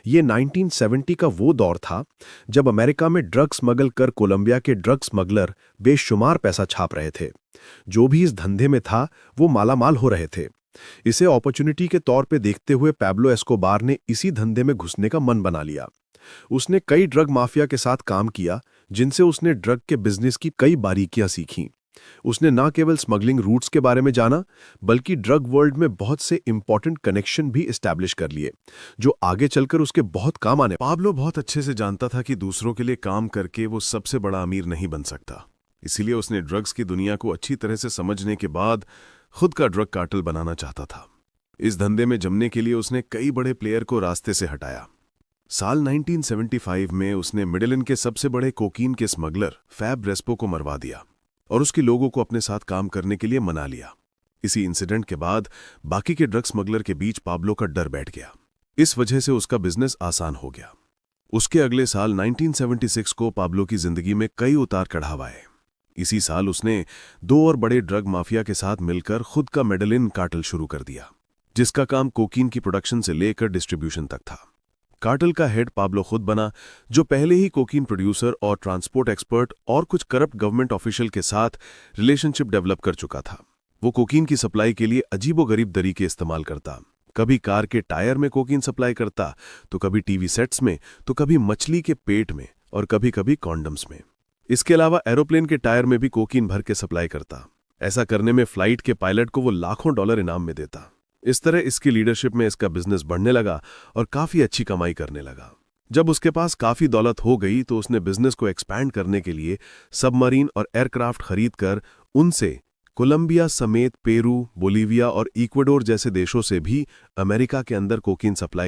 ये 1970 का वो दौर था जब अमेरिका में ड्रग स्मगल कर कोलंबिया के ड्रग स्मगलर बेशुमार पैसा छाप रहे थे। जो भी इस धंधे में था वो मालामाल हो रहे थे। इसे अपॉर्चुनिटी के तौर पे देखते हुए पैब्लो एस्कोबार ने इसी धंधे में घुसने का मन बना लिया। उसने कई ड्रग माफिया के साथ काम किया, जिनसे उसने ड्रग के बिजनेस की कई बारीकियां सीखीं। उसने न केवल स्मगलिंग रूट्स के बारे में जाना, बल्कि ड्रग वर्ल्ड में बहुत से इंपॉर्टेंट कनेक्शन भी एस्टैब्लिश कर लिए, जो आगे चलकर उसके बहुत काम आने। पाब्लो बहुत अच्छे से जानता था कि दूसरों के लिए काम करके वो सबसे बड़ा अमीर नहीं बन सकता। इसीलिए उसने ड्रग्स की दुनिया को अच्छी तरह से समझने के बाद खुद का ड्रग कार्टेल बनाना चाहता था। इस धंधे में जमने के लिए उसने कई बड़े प्लेयर को रास्ते से हटाया। साल 1975 में उसने मिडेलिन के सबसे बड़े कोकीन के स्मगलर फैब रेस्पो को मरवा दिया और उसके लोगों को अपने साथ काम करने के लिए मना लिया। इसी इंसिडेंट के बाद बाकी के ड्रग स्मगलर के बीच पाब्लो का डर बैठ गया। इस वजह से उसका बिजनेस आसान हो गया। उसके अगले साल 1976 को पाब्लो की जिंदगी में कई उतार चढ़ाव आए। इसी साल उसने 2 और बड़े ड्रग माफिया के साथ मिलकर खुद का मेडेलिन कार्टेल शुरू कर दिया, जिसका काम कोकीन की प्रोडक्शन से लेकर डिस्ट्रीब्यूशन तक था। कार्टेल का हेड पाब्लो खुद बना, जो पहले ही कोकीन प्रोड्यूसर और ट्रांसपोर्ट एक्सपर्ट और कुछ करप्ट गवर्नमेंट ऑफिशियल के साथ रिलेशनशिप डेवलप कर चुका था। वो कोकीन की सप्लाई के लिए अजीबोगरीब तरीके इस्तेमाल करता। कभी कार के टायर में कोकीन सप्लाई करता, तो कभी टीवी सेट्स में, तो कभी मछली के पेट में और कभी कभी कॉन्डम्स में। इसके अलावा एरोप्लेन के टायर में भी कोकीन भर के सप्लाई करता। ऐसा करने में फ्लाइट के पायलट को वो लाखों डॉलर इनाम में देता। इस तरह इसकी लीडरशिप में इसका बिजनेस बढ़ने लगा और काफी अच्छी कमाई करने लगा। जब उसके पास काफी दौलत हो गई तो उसने बिजनेस को एक्सपैंड करने के लिए सबमरीन और एयरक्राफ्ट खरीदकर उनसे कोलंबिया समेत पेरू, बोलीविया और इक्वाडोर जैसे देशों से भी अमेरिका के अंदर कोकीन सप्लाई